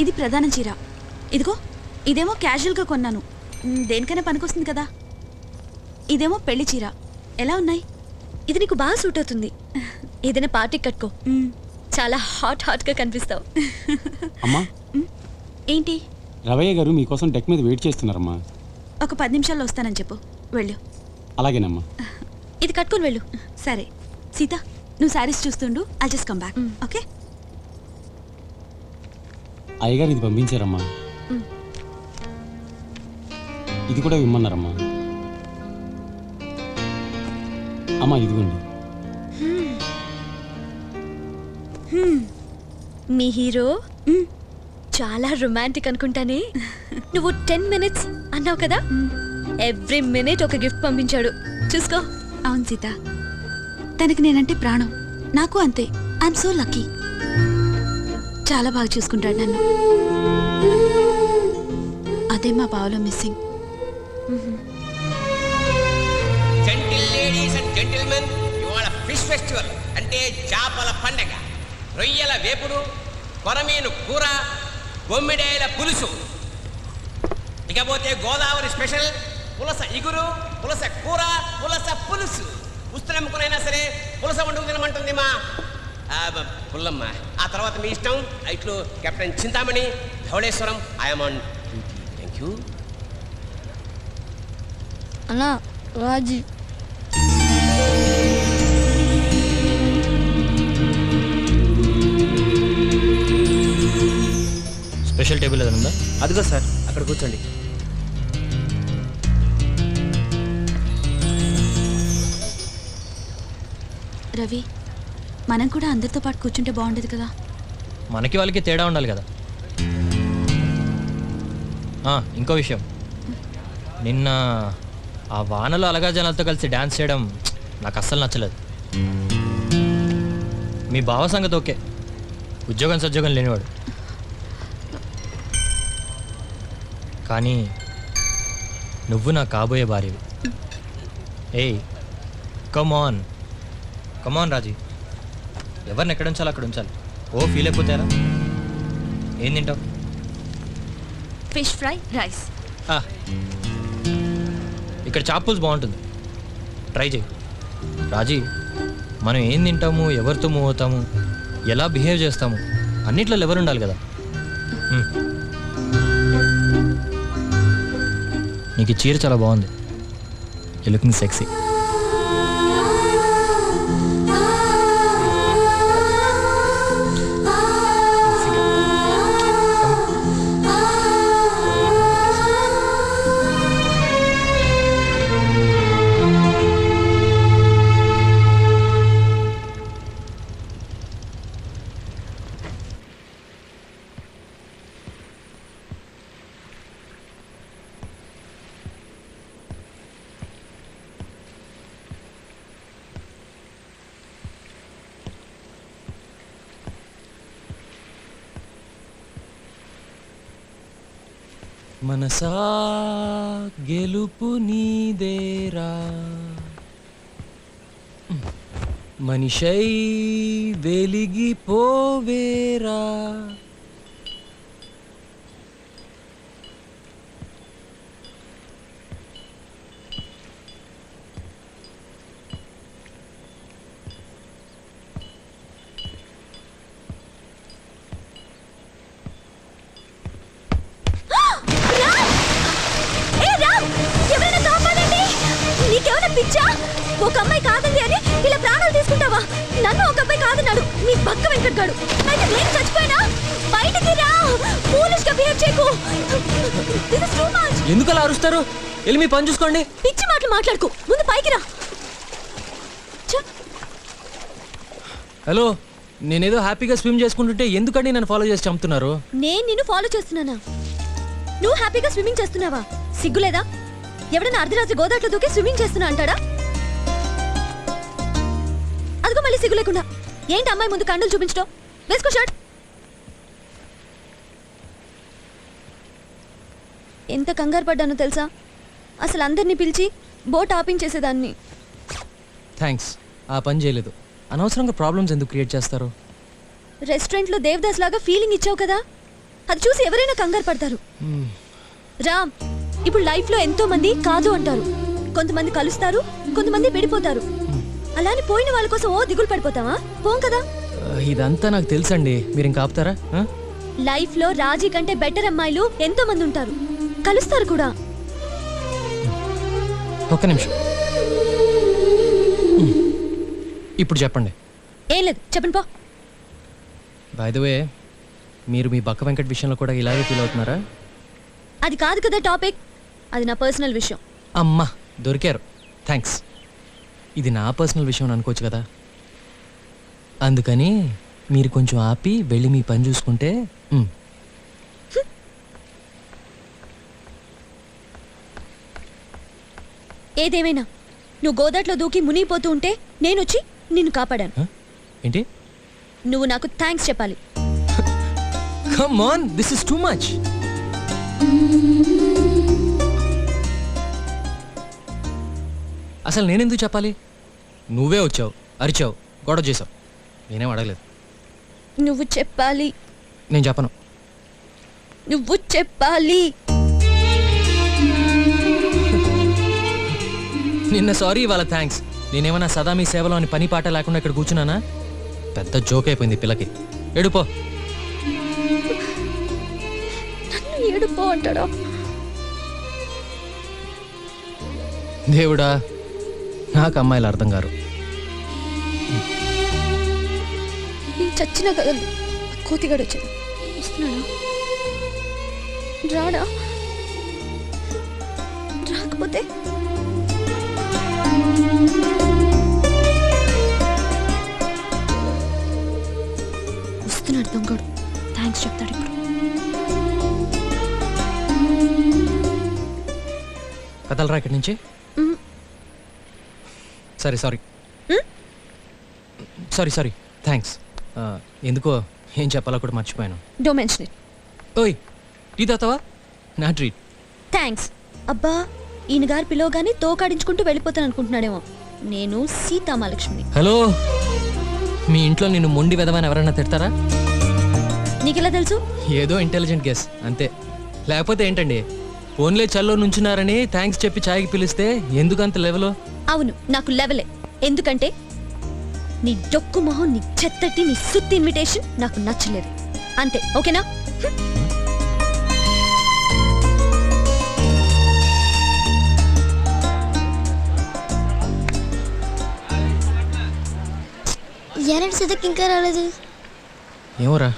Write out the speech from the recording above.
ఇది ప్రధాన చీర. ఇదిగో ఇదేమో క్యాజువల్గా కొన్నాను, దేనికైనా పనికొస్తుంది కదా. ఇదేమో పెళ్లి చీర. ఎలా ఉన్నాయి? ఇది నీకు బాగా సూట్ అవుతుంది. ఏదైనా పార్టీకి కట్టుకో, చాలా హాట్గా కనిపిస్తావు. అమ్మా ఏంటి? రవయ్య గారు మీకోసం డెక్ మీద వెయిట్ చేస్తున్నారమ్మా. ఒక 10 నిమిషాల్లో వస్తానని చెప్పు. వెళ్ళు. అలాగేనమ్మా. ఇది కట్టుకొని వెళ్ళు. సరే సీత, నువ్వు శారీస్ చూస్తుండు. I just come back. Okay. అయ్యగారు ఇది పంపించారమ్మా. ఇది కూడా ఇమ్మన్నారమ్మా. అమ్మా ఇదిగోండి. మీ హీరో చాలా రొమాంటిక్ అనుకుంటానే. నువ్వు 10 minutes అన్నావు కదా, ఎవ్రీ మినిట్ ఒక గిఫ్ట్ పంపించాడు. చూసుకో. అవును సీత, తనకి నేనంటే ప్రాణం. నాకు అంతే. I'm so lucky. చాలా బాగా చూసుకుంటాడు నన్ను. అదే మా బావలో missing. Gentle ladies and gentlemen, ఇవాళ ఫిష్ ఫెస్టివల్ అంటే చేపల పండగ. రొయ్యల వేపుడు, కొరమీను కూర, బొమ్మిడేల పులుసు, ఇకపోతే గోదావరి స్పెషల్ పులస ఇగురు, పులస కూర, పులస పులుసు. పుస్తనమ్ముకునైనా సరే పులస వండుకు తినమంటుంది మా పుల్లమ్మ. ఆ తర్వాత మీ ఇష్టం. ఇట్లు captain Chintamani, Dhavaleswaram. I'm on duty. Thank you. అన్నా రాజీ. స్పెషల్ టేబుల్ ఏదైనా ఉందా? అదిగో సార్, అక్కడ కూర్చోండి. రవి, మనం కూడా అందరితో పాటు కూర్చుంటే బాగుండేది కదా. మనకి వాళ్ళకి తేడా ఉండాలి కదా. ఇంకో విషయం, నిన్న ఆ వానలో అలగా జనాలతో కలిసి డ్యాన్స్ చేయడం నాకు అస్సలు నచ్చలేదు. మీ బావ సంగతి ఓకే, ఉద్యోగం సద్యోగం లేనివాడు. కానీ నువ్వు నా కాబోయే భార్యవి. ఏయ్ కమాన్ కమాన్ రాజీ, ఎవరిని ఎక్కడ ఉంచాలి అక్కడ ఉంచాలి. ఓ ఫీల్ అయిపోతారా? ఏం తింటావు? Fish fry, rice. ఇక్కడ చాపుల్స్ బాగుంటుంది, ట్రై చేయి. రాజీ, మనం ఏం తింటాము, ఎవరితో మూవ్ అవుతాము, ఎలా బిహేవ్ చేస్తాము, అన్నిట్లో ఎవరు ఉండాలి కదా. నీకు ఈ చీర చాలా బాగుంది. You looking sexy. మనసా గెలుపు నీదేరా, మనిషై వెలిగిపోవేరా. ఒక అమ్మాయి కాదండి అని ఇలా ప్రాణాలు తీసుకుంటావా? నన్ను ఒక అబ్బాయి కాదన్నాడు మీ పక్క వెంకట్గాడు. అయితే నేను చచ్చిపోయినా బయటికి రా. ఫూలిష్ గా బిహేవ్ చేయకు. This is too much. ఎందుకు అలా అరుస్తారు? వెళ్ళి మీ పని చూసుకోండి. పిచ్చి మాటలు మాట్లాడుకో, ముందు పైకి రా. హలో, నేనేదో హ్యాపీగా స్విమ్ చేసుకుంటుంటే ఎందుకండి నన్ను ఫాలో చేసి చంపుతున్నారు? నేను నిన్ను ఫాలో చేస్తున్నానా? నువ్వు హ్యాపీగా స్విమ్మింగ్ చేస్తున్నావా? సిగ్గులేదా? ఎవడన్నా అర్ధరాత్రి గోదాట్లో దూకే స్విమ్మింగ్ చేస్తున్నా అంటాడా? అదిగో మళ్ళీ సిగ్గు లేకుండా ఏంటి అమ్మాయి ముందు కండలు చూపించడం? వేసుకో షర్ట్. ఎంత కంగారు పడ్డానో తెలుసా? అసలు అందరినీ పిలిచి బోట్ ఆపించేసేదాన్ని. థ్యాంక్స్, ఆ పని చేయలేదు. అనవసరంగా ప్రాబ్లమ్స్ ఎందుకు క్రియేట్ చేస్తారు? రెస్టారెంట్లో దేవదాస్ లాగా ఫీలింగ్ ఇచ్చావు కదా, అది చూసి ఎవరైనా కంగారు పడతారు. రామ్, ఇప్పుడు లైఫ్ లో ఎంతో మంది కాదు అంటారు. కొంతమంది కలుస్తారు, కొంతమంది విడిపోతారు. అలానే పోయిన వాళ్ళ కోసం ఓ దిగులు పడిపోతావా? పోం కదా. ఇదంతా నాకు తెలుసండి, మీరు ఇంకా ఆపుతారా? లైఫ్ లో రాజీ కంటే బెటర్ అమ్మాయిలు ఎంతో మంది ఉంటారు, కలుస్తారు కూడా. ఒక్క నిమిషం, ఇప్పుడు చెప్పండి. ఏం లేదు, చెప్పండి పో. బై ద వే, మీరు మీ బక్క వెంకట్ విషయంలో కూడా ఇలాగే ఫీల్ అవుతున్నారా? అది కాదు కదా టాపిక్, అది నా పర్సనల్ విషయం. అమ్మా దొరికారు, థ్యాంక్స్. ఇది నా పర్సనల్ విషయం అని అనుకోవచ్చు కదా, అందుకని మీరు కొంచెం ఆపి వెళ్ళి మీ పని చూసుకుంటే. ఏదేమైనా నువ్వు గోదాట్లో దూకి మునిగిపోతూ ఉంటే నేనొచ్చి నిన్ను కాపాడాను. ఏంటి? నువ్వు నాకు థ్యాంక్స్ చెప్పాలి. Come on, this is too much. అసలు నేనెందుకు చెప్పాలి? నువ్వే వచ్చావు, అరిచావు, గొడవ చేసావు, నేనేం అడగలేదు. నువ్వు చెప్పాలి. నేను చెప్పను. నువ్వు చెప్పాలి. నిన్న సారీ, ఇవాళ థ్యాంక్స్. నేనేమన్నా సదా మీ సేవలో అని పని పాట లేకుండా ఇక్కడ కూర్చున్నానా? పెద్ద జోక్ అయిపోయింది పిల్లకి. ఎడుపో. నన్ను ఏడుపో అంటాడా? దేవుడా, నాకు అమ్మాయిలు అర్థం కారు. నేను చచ్చినా కదా. కోతిగాడు వచ్చాడు. వస్తున్నాడా? రాడా? రాకపోతే వస్తున్నాడు దొంగడు. థ్యాంక్స్ చెప్తాడు ఇప్పుడు. కదలరా ఇక్కడి నుంచి. సరే సారీ. Sorry thanks. ఎందుకో ఏం చెప్పాలో కూడా మర్చిపోయాను. Don't mention it. ఓయ్, టీ తాతావా? నా ట్రీట్. థ్యాంక్స్. అబ్బా, ఈయన గారు పిలవగానే తోకాడించుకుంటూ వెళ్ళిపోతాను అనుకుంటున్నాడేమో. నేను సీతామహాలక్ష్మిని. హలో, మీ ఇంట్లో నిన్ను మొండి వెదవని ఎవరైనా తిడతారా? నీకెలా తెలుసు? ఏదో ఇంటెలిజెంట్ గెస్ అంతే. లేకపోతే ఏంటండి, ఫోన్లే చల్లో నుంచున్నారని థ్యాంక్స్ చెప్పి ఛాయ్కి పిలిస్తే ఎందుకంత లెవెలో? అవును, నాకు లెవెలే. ఎందుకంటే నీ డొక్కు మొహం, నీ చెత్తటి, నీ సుత్తి ఇన్విటేషన్ నాకు నచ్చలేదు. అంతే, ఓకేనా? ఏంటి సిద్ధకి ఇంకా రాలేదు? ఏమోరా,